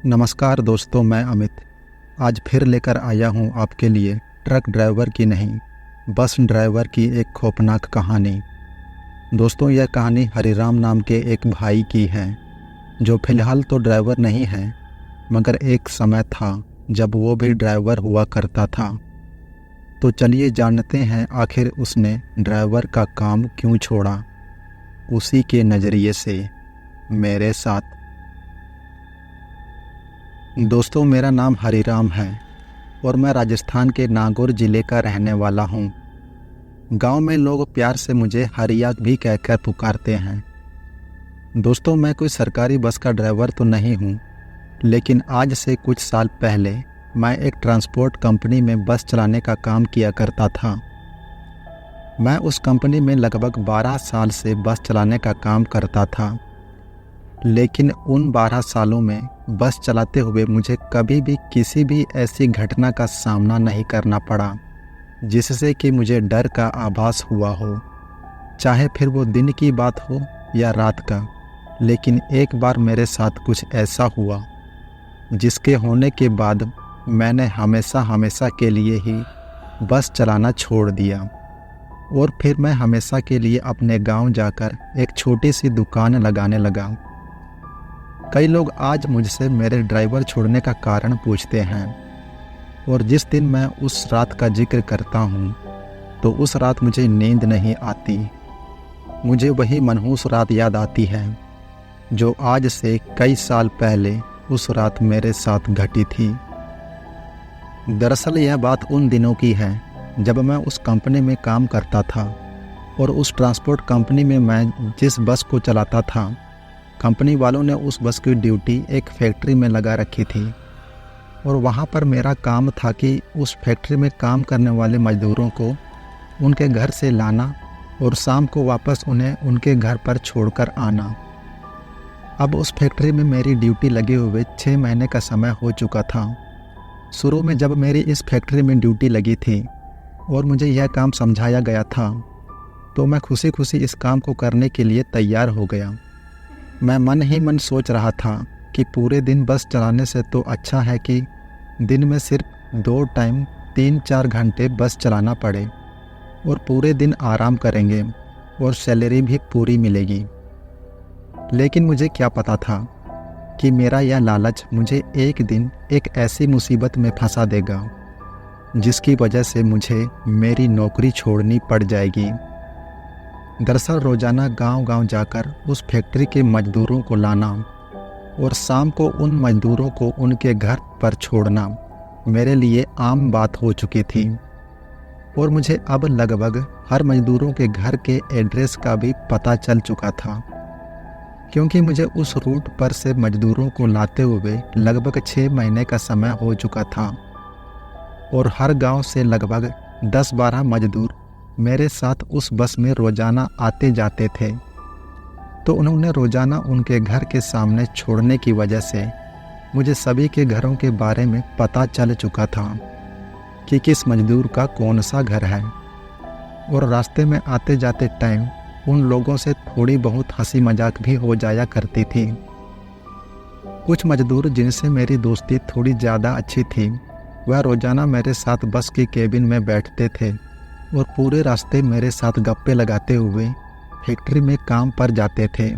नमस्कार दोस्तों, मैं अमित आज फिर लेकर आया हूँ आपके लिए ट्रक ड्राइवर की नहीं, बस ड्राइवर की एक खौफनाक कहानी। दोस्तों, यह कहानी हरिराम नाम के एक भाई की है, जो फिलहाल तो ड्राइवर नहीं है, मगर एक समय था जब वो भी ड्राइवर हुआ करता था। तो चलिए जानते हैं आखिर उसने ड्राइवर का काम क्यों छोड़ा, उसी के नज़रिए से मेरे साथ। दोस्तों, मेरा नाम हरिराम है और मैं राजस्थान के नागौर ज़िले का रहने वाला हूँ। गांव में लोग प्यार से मुझे हरिया भी कहकर पुकारते हैं। दोस्तों, मैं कोई सरकारी बस का ड्राइवर तो नहीं हूँ, लेकिन आज से कुछ साल पहले मैं एक ट्रांसपोर्ट कंपनी में बस चलाने का काम किया करता था। मैं उस कंपनी में लगभग 12 साल से बस चलाने का काम करता था, लेकिन उन 12 सालों में बस चलाते हुए मुझे कभी भी किसी भी ऐसी घटना का सामना नहीं करना पड़ा जिससे कि मुझे डर का आभास हुआ हो, चाहे फिर वो दिन की बात हो या रात का। लेकिन एक बार मेरे साथ कुछ ऐसा हुआ जिसके होने के बाद मैंने हमेशा के लिए ही बस चलाना छोड़ दिया और फिर मैं हमेशा के लिए अपने गांव जाकर एक छोटी सी दुकान लगाने लगा। कई लोग आज मुझसे मेरे ड्राइवर छोड़ने का कारण पूछते हैं, और जिस दिन मैं उस रात का जिक्र करता हूँ तो उस रात मुझे नींद नहीं आती। मुझे वही मनहूस रात याद आती है जो आज से कई साल पहले उस रात मेरे साथ घटी थी। दरअसल यह बात उन दिनों की है जब मैं उस कंपनी में काम करता था, और उस ट्रांसपोर्ट कंपनी में मैं जिस बस को चलाता था, कंपनी वालों ने उस बस की ड्यूटी एक फैक्ट्री में लगा रखी थी, और वहाँ पर मेरा काम था कि उस फैक्ट्री में काम करने वाले मज़दूरों को उनके घर से लाना और शाम को वापस उन्हें उनके घर पर छोड़कर आना। अब उस फैक्ट्री में मेरी ड्यूटी लगे हुए 6 महीने का समय हो चुका था। शुरू में जब मेरी इस फैक्ट्री में ड्यूटी लगी थी और मुझे यह काम समझाया गया था, तो मैं खुशी खुशी इस काम को करने के लिए तैयार हो गया। मैं मन ही मन सोच रहा था कि पूरे दिन बस चलाने से तो अच्छा है कि दिन में सिर्फ 2 टाइम 3-4 घंटे बस चलाना पड़े और पूरे दिन आराम करेंगे और सैलरी भी पूरी मिलेगी। लेकिन मुझे क्या पता था कि मेरा यह लालच मुझे एक दिन एक ऐसी मुसीबत में फंसा देगा जिसकी वजह से मुझे मेरी नौकरी छोड़नी पड़ जाएगी। दरअसल रोज़ाना गांव-गांव जाकर उस फैक्ट्री के मज़दूरों को लाना और शाम को उन मज़दूरों को उनके घर पर छोड़ना मेरे लिए आम बात हो चुकी थी, और मुझे अब लगभग हर मज़दूरों के घर के एड्रेस का भी पता चल चुका था, क्योंकि मुझे उस रूट पर से मज़दूरों को लाते हुए लगभग 6 महीने का समय हो चुका था, और हर गांव से लगभग 10-12 मज़दूर मेरे साथ उस बस में रोज़ाना आते जाते थे। तो उन्होंने रोज़ाना उनके घर के सामने छोड़ने की वजह से मुझे सभी के घरों के बारे में पता चल चुका था कि किस मज़दूर का कौन सा घर है, और रास्ते में आते जाते टाइम उन लोगों से थोड़ी बहुत हंसी मजाक भी हो जाया करती थी। कुछ मज़दूर जिनसे मेरी दोस्ती थोड़ी ज़्यादा अच्छी थी, वह रोज़ाना मेरे साथ बस की केबिन में बैठते थे और पूरे रास्ते मेरे साथ गप्पे लगाते हुए फैक्ट्री में काम पर जाते थे,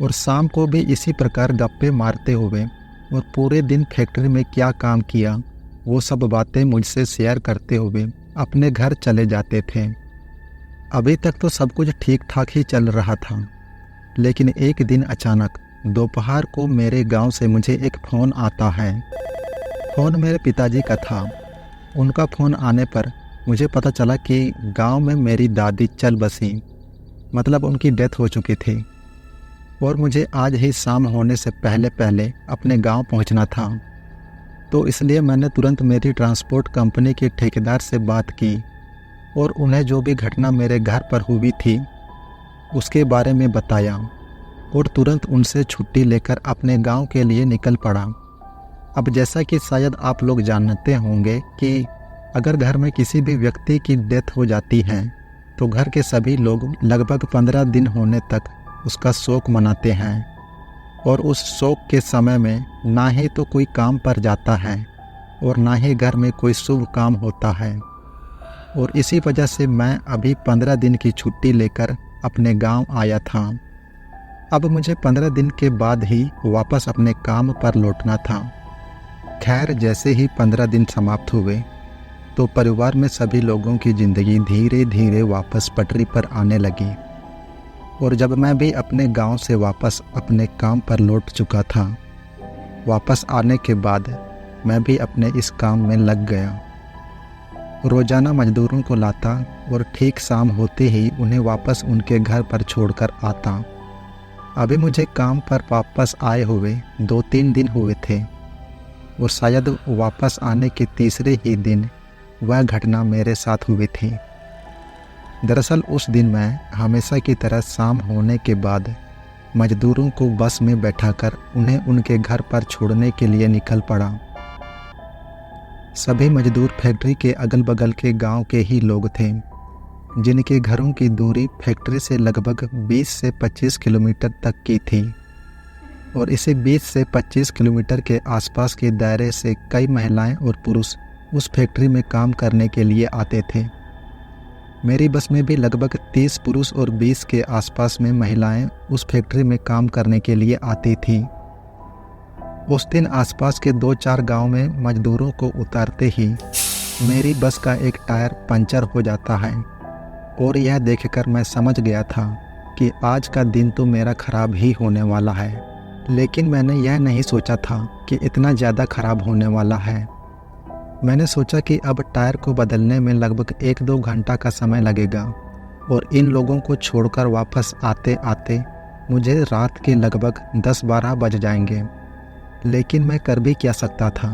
और शाम को भी इसी प्रकार गप्पे मारते हुए और पूरे दिन फैक्ट्री में क्या काम किया वो सब बातें मुझसे शेयर करते हुए अपने घर चले जाते थे। अभी तक तो सब कुछ ठीक ठाक ही चल रहा था, लेकिन एक दिन अचानक दोपहर को मेरे गांव से मुझे एक फ़ोन आता है। फ़ोन मेरे पिताजी का था। उनका फ़ोन आने पर मुझे पता चला कि गांव में मेरी दादी चल बसी, मतलब उनकी डेथ हो चुकी थी, और मुझे आज ही शाम होने से पहले पहले अपने गांव पहुंचना था। तो इसलिए मैंने तुरंत मेरी ट्रांसपोर्ट कंपनी के ठेकेदार से बात की और उन्हें जो भी घटना मेरे घर पर हुई थी उसके बारे में बताया, और तुरंत उनसे छुट्टी लेकर अपने गांव के लिए निकल पड़ा। अब जैसा कि शायद आप लोग जानते होंगे कि अगर घर में किसी भी व्यक्ति की डेथ हो जाती है तो घर के सभी लोग लगभग 15 दिन होने तक उसका शोक मनाते हैं, और उस शोक के समय में ना ही तो कोई काम पर जाता है और ना ही घर में कोई शुभ काम होता है। और इसी वजह से मैं अभी 15 दिन की छुट्टी लेकर अपने गांव आया था। अब मुझे 15 दिन के बाद ही वापस अपने काम पर लौटना था। खैर, जैसे ही 15 दिन समाप्त हुए तो परिवार में सभी लोगों की ज़िंदगी धीरे धीरे वापस पटरी पर आने लगी। और जब मैं भी अपने गांव से वापस अपने काम पर लौट चुका था, वापस आने के बाद मैं भी अपने इस काम में लग गया। रोज़ाना मजदूरों को लाता और ठीक शाम होते ही उन्हें वापस उनके घर पर छोड़कर आता। अभी मुझे काम पर वापस आए हुए 2-3 दिन हुए थे और शायद वापस आने के तीसरे ही दिन वह घटना मेरे साथ हुई थी। दरअसल उस दिन मैं हमेशा की तरह शाम होने के बाद मजदूरों को बस में बैठाकर उन्हें उनके घर पर छोड़ने के लिए निकल पड़ा। सभी मजदूर फैक्ट्री के अगल बगल के गांव के ही लोग थे, जिनके घरों की दूरी फैक्ट्री से लगभग 20 से 25 किलोमीटर तक की थी। और इसे 20 से 25 किलोमीटर के आसपास के दायरे से कई महिलाएं और पुरुष उस फैक्ट्री में काम करने के लिए आते थे। मेरी बस में भी लगभग 30 पुरुष और 20 के आसपास में महिलाएं उस फैक्ट्री में काम करने के लिए आती थी। उस दिन आसपास के 2-4 गांव में मजदूरों को उतारते ही मेरी बस का एक टायर पंचर हो जाता है। और यह देखकर मैं समझ गया था कि आज का दिन तो मेरा ख़राब ही होने वाला है। लेकिन मैंने यह नहीं सोचा था कि इतना ज़्यादा ख़राब होने वाला है। मैंने सोचा कि अब टायर को बदलने में लगभग 1-2 घंटा का समय लगेगा और इन लोगों को छोड़कर वापस आते आते मुझे रात के लगभग 10-12 बज जाएंगे। लेकिन मैं कर भी क्या सकता था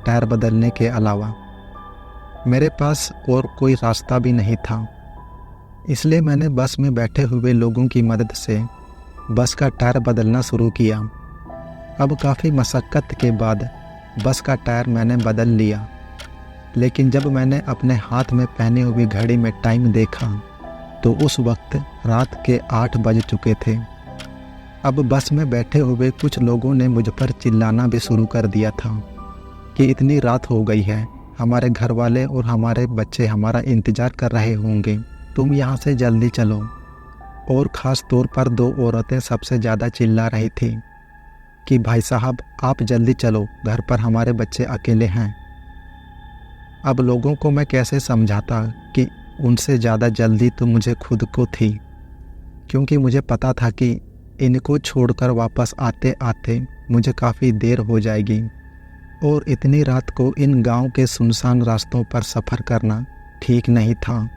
टायर बदलने के अलावा? मेरे पास और कोई रास्ता भी नहीं था। इसलिए मैंने बस में बैठे हुए लोगों की मदद से बस का टायर बदलना शुरू किया। अब काफ़ी मशक्क़त के बाद बस का टायर मैंने बदल लिया। लेकिन जब मैंने अपने हाथ में पहनी हुई घड़ी में टाइम देखा तो उस वक्त रात के 8 बज चुके थे। अब बस में बैठे हुए कुछ लोगों ने मुझ पर चिल्लाना भी शुरू कर दिया था कि इतनी रात हो गई है, हमारे घर वाले और हमारे बच्चे हमारा इंतज़ार कर रहे होंगे, तुम यहाँ से जल्दी चलो। और ख़ास तौर पर 2 औरतें सबसे ज़्यादा चिल्ला रही थी कि भाई साहब आप जल्दी चलो, घर पर हमारे बच्चे अकेले हैं। अब लोगों को मैं कैसे समझाता कि उनसे ज़्यादा जल्दी तो मुझे खुद को थी, क्योंकि मुझे पता था कि इनको छोड़कर वापस आते आते मुझे काफ़ी देर हो जाएगी और इतनी रात को इन गांव के सुनसान रास्तों पर सफ़र करना ठीक नहीं था,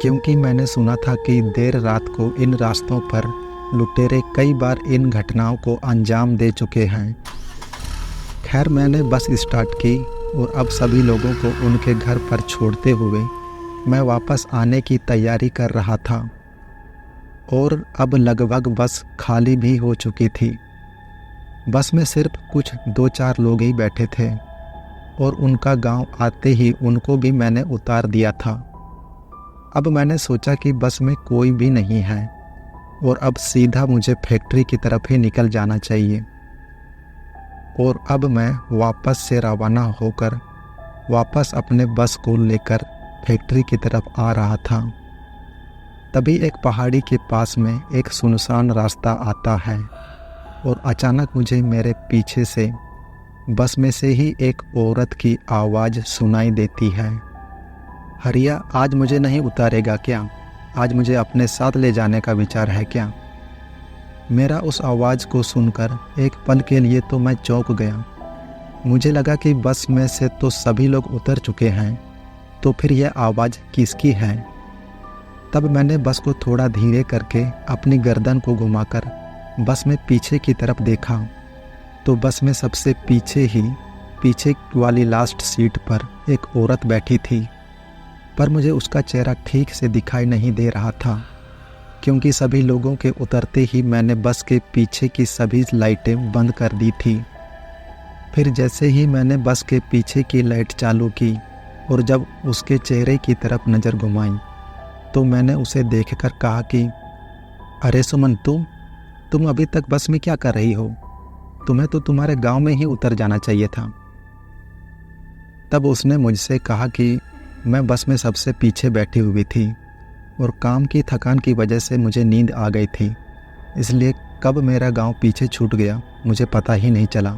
क्योंकि मैंने सुना था कि देर रात को इन रास्तों पर लुटेरे कई बार इन घटनाओं को अंजाम दे चुके हैं। खैर, मैंने बस स्टार्ट की और अब सभी लोगों को उनके घर पर छोड़ते हुए मैं वापस आने की तैयारी कर रहा था। और अब लगभग बस खाली भी हो चुकी थी। बस में सिर्फ कुछ 2-4 लोग ही बैठे थे और उनका गांव आते ही उनको भी मैंने उतार दिया था। अब मैंने सोचा कि बस में कोई भी नहीं है और अब सीधा मुझे फैक्ट्री की तरफ ही निकल जाना चाहिए। और अब मैं वापस से रवाना होकर वापस अपने बस को लेकर फैक्ट्री की तरफ आ रहा था। तभी एक पहाड़ी के पास में एक सुनसान रास्ता आता है और अचानक मुझे मेरे पीछे से बस में से ही एक औरत की आवाज़ सुनाई देती है, हरिया आज मुझे नहीं उतारेगा क्या? आज मुझे अपने साथ ले जाने का विचार है क्या? मेरा उस आवाज़ को सुनकर एक पल के लिए तो मैं चौंक गया। मुझे लगा कि बस में से तो सभी लोग उतर चुके हैं, तो फिर यह आवाज़ किसकी है? तब मैंने बस को थोड़ा धीरे करके अपनी गर्दन को घुमाकर बस में पीछे की तरफ देखा तो बस में सबसे पीछे वाली लास्ट सीट पर एक औरत बैठी थी, पर मुझे उसका चेहरा ठीक से दिखाई नहीं दे रहा था, क्योंकि सभी लोगों के उतरते ही मैंने बस के पीछे की सभी लाइटें बंद कर दी थी। फिर जैसे ही मैंने बस के पीछे की लाइट चालू की और जब उसके चेहरे की तरफ नज़र घुमाई तो मैंने उसे देखकर कहा कि अरे सुमन, तुम अभी तक बस में क्या कर रही हो? तुम्हें तो तुम्हारे गांव में ही उतर जाना चाहिए था। तब उसने मुझसे कहा कि मैं बस में सबसे पीछे बैठी हुई थी और काम की थकान की वजह से मुझे नींद आ गई थी, इसलिए कब मेरा गांव पीछे छूट गया मुझे पता ही नहीं चला।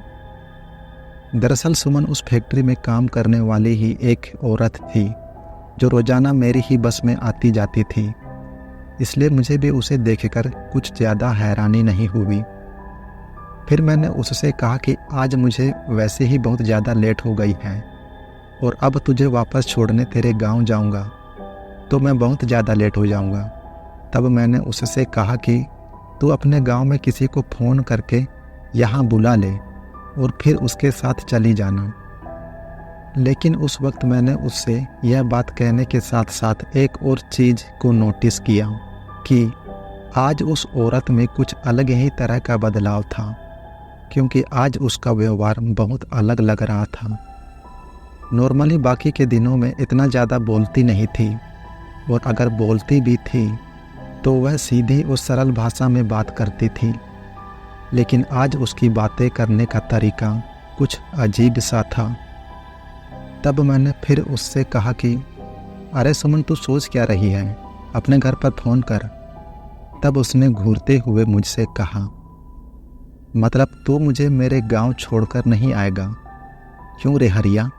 दरअसल सुमन उस फैक्ट्री में काम करने वाली ही एक औरत थी जो रोज़ाना मेरी ही बस में आती जाती थी, इसलिए मुझे भी उसे देखकर कुछ ज़्यादा हैरानी नहीं हुई। फिर मैंने उससे कहा कि आज मुझे वैसे ही बहुत ज़्यादा लेट हो गई है और अब तुझे वापस छोड़ने तेरे गांव जाऊंगा तो मैं बहुत ज़्यादा लेट हो जाऊंगा। तब मैंने उससे कहा कि तू अपने गांव में किसी को फ़ोन करके यहाँ बुला ले और फिर उसके साथ चली जाना। लेकिन उस वक्त मैंने उससे यह बात कहने के साथ साथ एक और चीज़ को नोटिस किया कि आज उस औरत में कुछ अलग ही तरह का बदलाव था, क्योंकि आज उसका व्यवहार बहुत अलग लग रहा था। नॉर्मली बाकी के दिनों में इतना ज़्यादा बोलती नहीं थी और अगर बोलती भी थी तो वह सीधी और सरल भाषा में बात करती थी, लेकिन आज उसकी बातें करने का तरीका कुछ अजीब सा था। तब मैंने फिर उससे कहा कि अरे सुमन, तू सोच क्या रही है, अपने घर पर फ़ोन कर। तब उसने घूरते हुए मुझसे कहा, मतलब तू मुझे मेरे गांव छोड़कर नहीं आएगा? क्यों रे हरिया,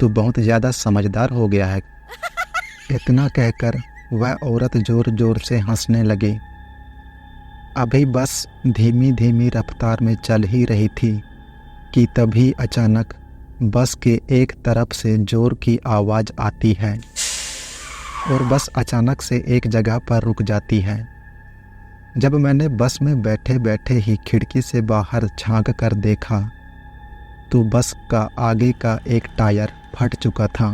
तू बहुत ज़्यादा समझदार हो गया है। इतना कहकर वह औरत ज़ोर ज़ोर से हंसने लगी। अभी बस धीमी धीमी रफ्तार में चल ही रही थी कि तभी अचानक बस के एक तरफ से ज़ोर की आवाज़ आती है और बस अचानक से एक जगह पर रुक जाती है। जब मैंने बस में बैठे बैठे ही खिड़की से बाहर झांक कर देखा तो बस का आगे का एक टायर फट चुका था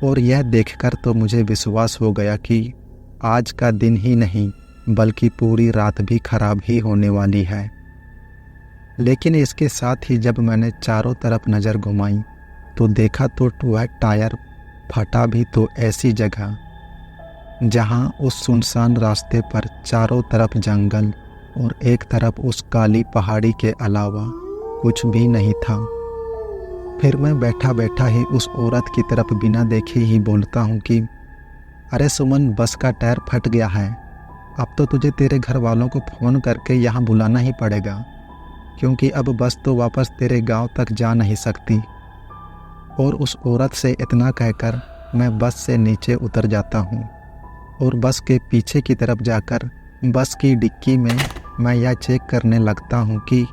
और यह देखकर तो मुझे विश्वास हो गया कि आज का दिन ही नहीं बल्कि पूरी रात भी खराब ही होने वाली है। लेकिन इसके साथ ही जब मैंने चारों तरफ नज़र घुमाई तो देखा तो वह टायर फटा भी तो ऐसी जगह जहां उस सुनसान रास्ते पर चारों तरफ जंगल और एक तरफ उस काली पहाड़ी के अलावा कुछ भी नहीं था। फिर मैं बैठा बैठा ही उस औरत की तरफ बिना देखे ही बोलता हूँ कि अरे सुमन, बस का टायर फट गया है, अब तो तुझे तेरे घर वालों को फ़ोन करके यहाँ बुलाना ही पड़ेगा, क्योंकि अब बस तो वापस तेरे गांव तक जा नहीं सकती। और उस औरत से इतना कहकर मैं बस से नीचे उतर जाता हूँ और बस के पीछे की तरफ जाकर बस की डिक्की में मैं यह चेक करने लगता हूँ कि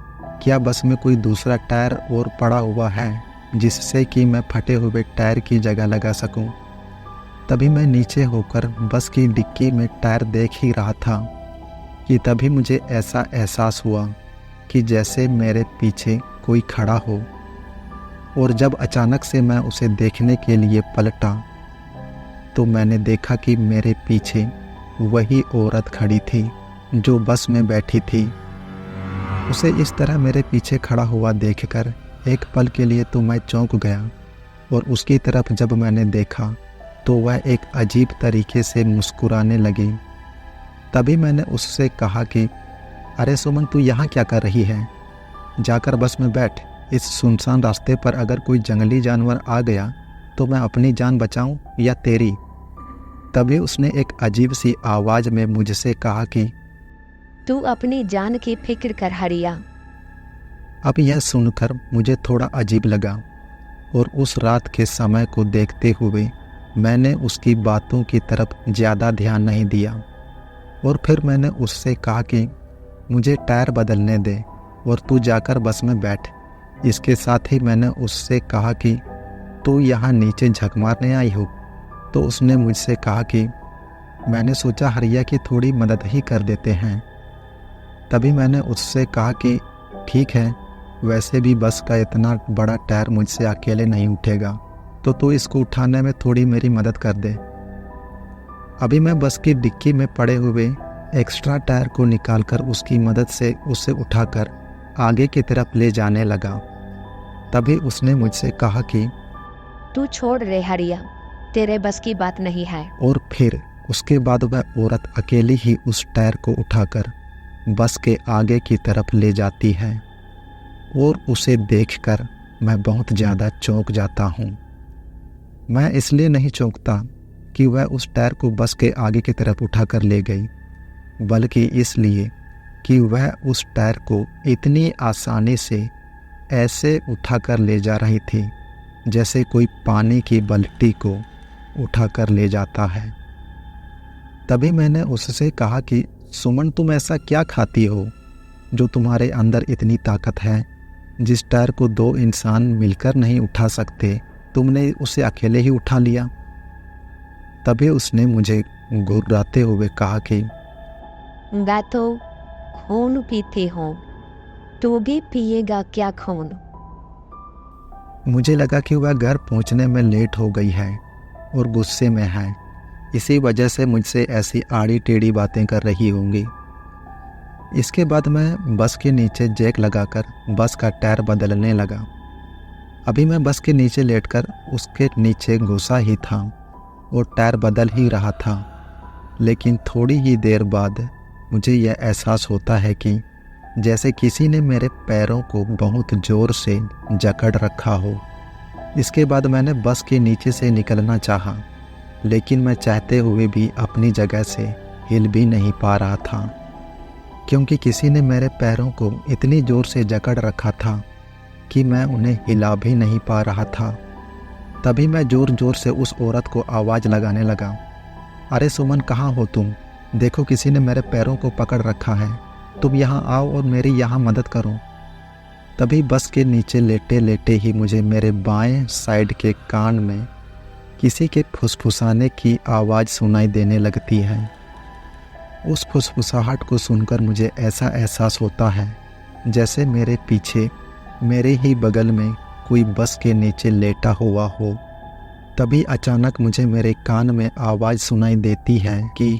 क्या बस में कोई दूसरा टायर और पड़ा हुआ है जिससे कि मैं फटे हुए टायर की जगह लगा सकूं। तभी मैं नीचे होकर बस की डिक्की में टायर देख ही रहा था कि तभी मुझे ऐसा एहसास हुआ कि जैसे मेरे पीछे कोई खड़ा हो, और जब अचानक से मैं उसे देखने के लिए पलटा तो मैंने देखा कि मेरे पीछे वही औरत खड़ी थी जो बस में बैठी थी। उसे इस तरह मेरे पीछे खड़ा हुआ देखकर एक पल के लिए तो मैं चौंक गया और उसकी तरफ जब मैंने देखा तो वह एक अजीब तरीके से मुस्कुराने लगी। तभी मैंने उससे कहा कि अरे सुमन, तू यहाँ क्या कर रही है? जाकर बस में बैठ। इस सुनसान रास्ते पर अगर कोई जंगली जानवर आ गया तो मैं अपनी जान बचाऊं या तेरी? तभी उसने एक अजीब सी आवाज़ में मुझसे कहा कि तू अपनी जान की फिक्र कर हरिया। अब यह सुनकर मुझे थोड़ा अजीब लगा और उस रात के समय को देखते हुए मैंने उसकी बातों की तरफ ज़्यादा ध्यान नहीं दिया और फिर मैंने उससे कहा कि मुझे टायर बदलने दे और तू जाकर बस में बैठ। इसके साथ ही मैंने उससे कहा कि तू यहाँ नीचे झक मारने आई हो? तो उसने मुझसे कहा कि मैंने सोचा हरिया की थोड़ी मदद ही कर देते हैं। तभी मैंने उससे कहा कि ठीक है, वैसे भी बस का इतना बड़ा टायर मुझसे अकेले नहीं उठेगा, तो तू इसको उठाने में थोड़ी मेरी मदद कर दे। अभी मैं बस की डिक्की में पड़े हुए एक्स्ट्रा टायर को निकालकर उसकी मदद से उसे उठाकर आगे की तरफ ले जाने लगा। तभी उसने मुझसे कहा कि तू छोड़ रे हरिया, तेरे बस की बात नहीं है। और फिर उसके बाद वह औरत अकेली ही उस टायर को उठाकर बस के आगे की तरफ ले जाती है और उसे देखकर मैं बहुत ज़्यादा चौंक जाता हूँ। मैं इसलिए नहीं चौंकता कि वह उस टायर को बस के आगे की तरफ उठाकर ले गई, बल्कि इसलिए कि वह उस टायर को इतनी आसानी से ऐसे उठाकर ले जा रही थी जैसे कोई पानी की बाल्टी को उठाकर ले जाता है। तभी मैंने उससे कहा कि सुमन, तुम ऐसा क्या खाती हो जो तुम्हारे अंदर इतनी ताकत है? जिस टायर को 2 इंसान मिलकर नहीं उठा सकते, तुमने उसे अकेले ही उठा लिया। तभी उसने मुझे घुर्राते हुए कहा कि मैं तो खून पीती हूँ, तू भी पिएगा क्या खून? मुझे लगा कि वह घर पहुंचने में लेट हो गई है और गुस्से में है, इसी वजह से मुझसे ऐसी आड़ी टेढ़ी बातें कर रही होंगी। इसके बाद मैं बस के नीचे जैक लगाकर बस का टायर बदलने लगा। अभी मैं बस के नीचे लेटकर उसके नीचे घुसा ही था और टायर बदल ही रहा था, लेकिन थोड़ी ही देर बाद मुझे यह एहसास होता है कि जैसे किसी ने मेरे पैरों को बहुत ज़ोर से जकड़ रखा हो। इसके बाद मैंने बस के नीचे से निकलना चाहा, लेकिन मैं चाहते हुए भी अपनी जगह से हिल भी नहीं पा रहा था, क्योंकि किसी ने मेरे पैरों को इतनी ज़ोर से जकड़ रखा था कि मैं उन्हें हिला भी नहीं पा रहा था। तभी मैं ज़ोर ज़ोर से उस औरत को आवाज़ लगाने लगा, अरे सुमन, कहाँ हो तुम? देखो, किसी ने मेरे पैरों को पकड़ रखा है, तुम यहाँ आओ और मेरी यहाँ मदद करो। तभी बस के नीचे लेटे लेटे ही मुझे मेरे बाएं साइड के कान में किसी के फुसफुसाने की आवाज़ सुनाई देने लगती है। उस फुसफुसाहट को सुनकर मुझे ऐसा एहसास होता है जैसे मेरे पीछे, मेरे ही बगल में कोई बस के नीचे लेटा हुआ हो। तभी अचानक मुझे मेरे कान में आवाज़ सुनाई देती है कि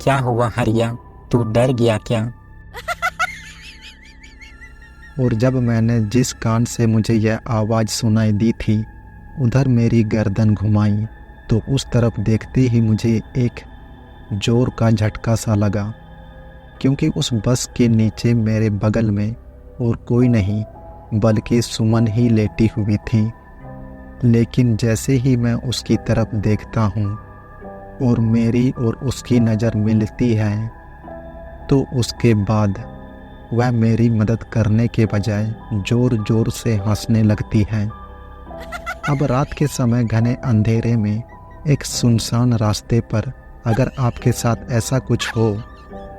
क्या हुआ हरिया, तू डर गया क्या? और जब मैंने जिस कान से मुझे यह आवाज़ सुनाई दी थी उधर मेरी गर्दन घुमाई तो उस तरफ देखते ही मुझे एक जोर का झटका सा लगा, क्योंकि उस बस के नीचे मेरे बगल में और कोई नहीं बल्कि सुमन ही लेटी हुई थी। लेकिन जैसे ही मैं उसकी तरफ देखता हूँ और मेरी और उसकी नज़र मिलती है तो उसके बाद वह मेरी मदद करने के बजाय ज़ोर ज़ोर से हंसने लगती है। अब रात के समय घने अंधेरे में एक सुनसान रास्ते पर अगर आपके साथ ऐसा कुछ हो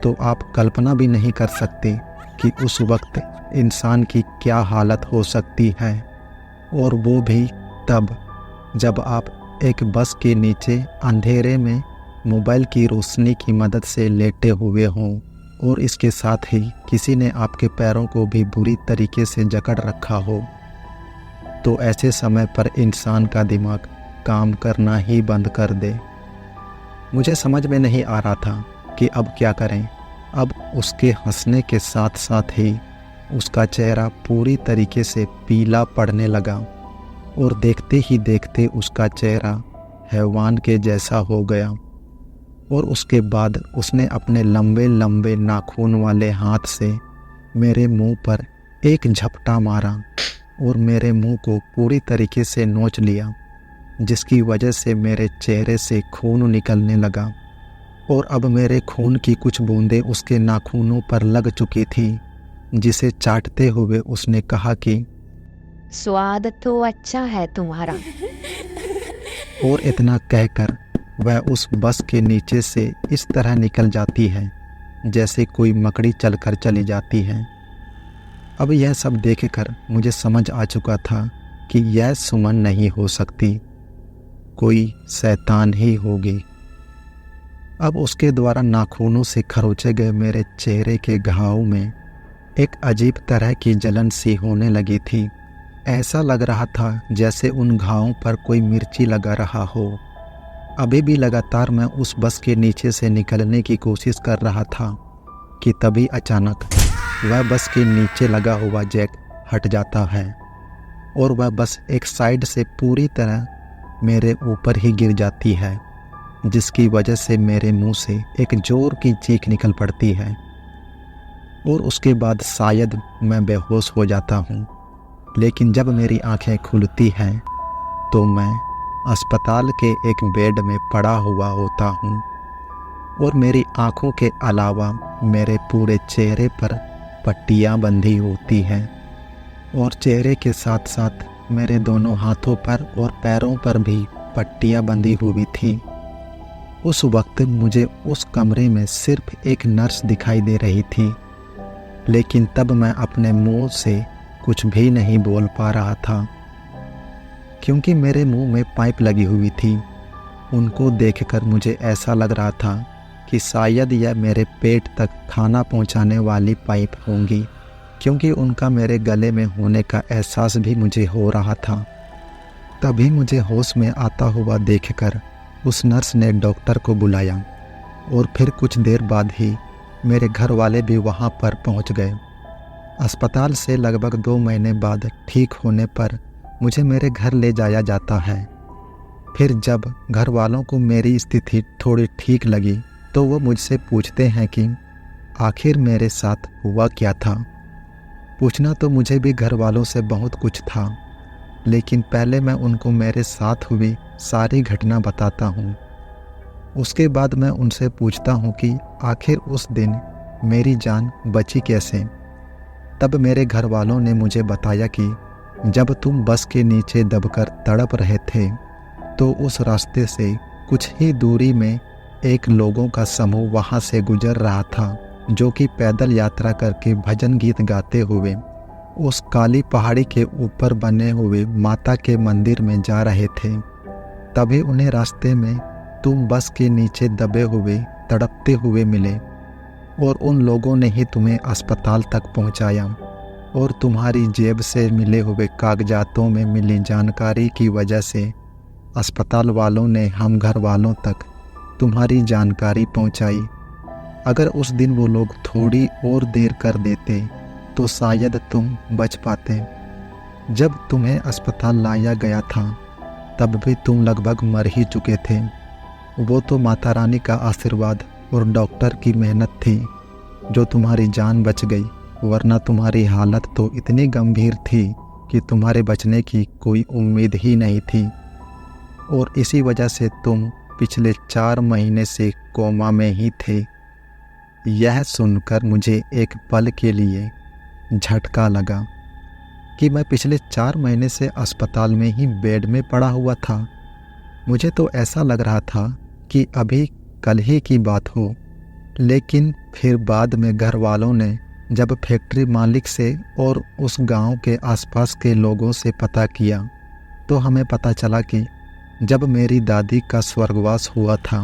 तो आप कल्पना भी नहीं कर सकते कि उस वक्त इंसान की क्या हालत हो सकती है, और वो भी तब जब आप एक बस के नीचे अंधेरे में मोबाइल की रोशनी की मदद से लेटे हुए हों और इसके साथ ही किसी ने आपके पैरों को भी बुरी तरीके से जकड़ रखा हो। तो ऐसे समय पर इंसान का दिमाग काम करना ही बंद कर दे। मुझे समझ में नहीं आ रहा था कि अब क्या करें। अब उसके हंसने के साथ साथ ही उसका चेहरा पूरी तरीके से पीला पड़ने लगा और देखते ही देखते उसका चेहरा हैवान के जैसा हो गया। और उसके बाद उसने अपने लंबे लंबे नाखून वाले हाथ से मेरे मुंह पर एक झपटा मारा और मेरे मुंह को पूरी तरीके से नोच लिया, जिसकी वजह से मेरे चेहरे से खून निकलने लगा और अब मेरे खून की कुछ बूंदें उसके नाखूनों पर लग चुकी थी, जिसे चाटते हुए उसने कहा कि स्वाद तो अच्छा है तुम्हारा। और इतना कहकर वह उस बस के नीचे से इस तरह निकल जाती है जैसे कोई मकड़ी चलकर चली जाती है। अब यह सब देखकर मुझे समझ आ चुका था कि यह सुमन नहीं हो सकती, कोई शैतान ही होगी। अब उसके द्वारा नाखूनों से खरोचे गए मेरे चेहरे के घाव में एक अजीब तरह की जलन सी होने लगी थी। ऐसा लग रहा था जैसे उन घावों पर कोई मिर्ची लगा रहा हो। अभी भी लगातार मैं उस बस के नीचे से निकलने की कोशिश कर रहा था कि तभी अचानक वह बस के नीचे लगा हुआ जैक हट जाता है और वह बस एक साइड से पूरी तरह मेरे ऊपर ही गिर जाती है, जिसकी वजह से मेरे मुंह से एक जोर की चीख निकल पड़ती है। और उसके बाद शायद मैं बेहोश हो जाता हूँ। लेकिन जब मेरी आंखें खुलती हैं तो मैं अस्पताल के एक बेड में पड़ा हुआ होता हूँ और मेरी आंखों के अलावा मेरे पूरे चेहरे पर पट्टियाँ बंधी होती हैं और चेहरे के साथ साथ मेरे दोनों हाथों पर और पैरों पर भी पट्टियाँ बंधी हुई थी। उस वक्त मुझे उस कमरे में सिर्फ एक नर्स दिखाई दे रही थी, लेकिन तब मैं अपने मुंह से कुछ भी नहीं बोल पा रहा था क्योंकि मेरे मुंह में पाइप लगी हुई थी। उनको देखकर मुझे ऐसा लग रहा था कि शायद यह मेरे पेट तक खाना पहुंचाने वाली पाइप होंगी, क्योंकि उनका मेरे गले में होने का एहसास भी मुझे हो रहा था। तभी मुझे होश में आता हुआ देखकर उस नर्स ने डॉक्टर को बुलाया और फिर कुछ देर बाद ही मेरे घर वाले भी वहां पर पहुंच गए। अस्पताल से लगभग 2 महीने बाद ठीक होने पर मुझे मेरे घर ले जाया जाता है। फिर जब घर वालों को मेरी स्थिति थोड़ी ठीक लगी तो वो मुझसे पूछते हैं कि आखिर मेरे साथ हुआ क्या था। पूछना तो मुझे भी घर वालों से बहुत कुछ था, लेकिन पहले मैं उनको मेरे साथ हुई सारी घटना बताता हूँ। उसके बाद मैं उनसे पूछता हूँ कि आखिर उस दिन मेरी जान बची कैसे। तब मेरे घर वालों ने मुझे बताया कि जब तुम बस के नीचे दबकर तड़प रहे थे तो उस रास्ते से कुछ ही दूरी में एक लोगों का समूह वहाँ से गुजर रहा था, जो कि पैदल यात्रा करके भजन गीत गाते हुए उस काली पहाड़ी के ऊपर बने हुए माता के मंदिर में जा रहे थे। तभी उन्हें रास्ते में तुम बस के नीचे दबे हुए तड़पते हुए मिले और उन लोगों ने ही तुम्हें अस्पताल तक पहुंचाया और तुम्हारी जेब से मिले हुए कागजातों में मिली जानकारी की वजह से अस्पताल वालों ने हम घर वालों तक तुम्हारी जानकारी पहुंचाई। अगर उस दिन वो लोग थोड़ी और देर कर देते तो शायद तुम बच पाते। जब तुम्हें अस्पताल लाया गया था तब भी तुम लगभग मर ही चुके थे। वो तो माता रानी का आशीर्वाद और डॉक्टर की मेहनत थी जो तुम्हारी जान बच गई, वरना तुम्हारी हालत तो इतनी गंभीर थी कि तुम्हारे बचने की कोई उम्मीद ही नहीं थी। और इसी वजह से तुम पिछले 4 महीने से कोमा में ही थे। यह सुनकर मुझे एक पल के लिए झटका लगा कि मैं पिछले 4 महीने से अस्पताल में ही बेड में पड़ा हुआ था। मुझे तो ऐसा लग रहा था कि अभी कल ही की बात हो, लेकिन फिर बाद में घर वालों ने जब फैक्ट्री मालिक से और उस गांव के आसपास के लोगों से पता किया तो हमें पता चला कि जब मेरी दादी का स्वर्गवास हुआ था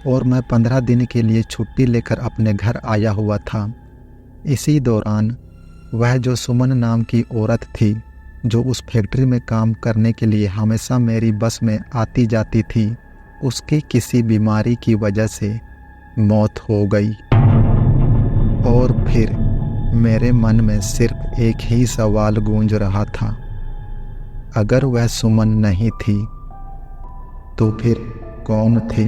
और मैं 15 दिन के लिए छुट्टी लेकर अपने घर आया हुआ था, इसी दौरान वह जो सुमन नाम की औरत थी जो उस फैक्ट्री में काम करने के लिए हमेशा मेरी बस में आती जाती थी, उसकी किसी बीमारी की वजह से मौत हो गई। और फिर मेरे मन में सिर्फ एक ही सवाल गूंज रहा था, अगर वह सुमन नहीं थी तो फिर कौन थी?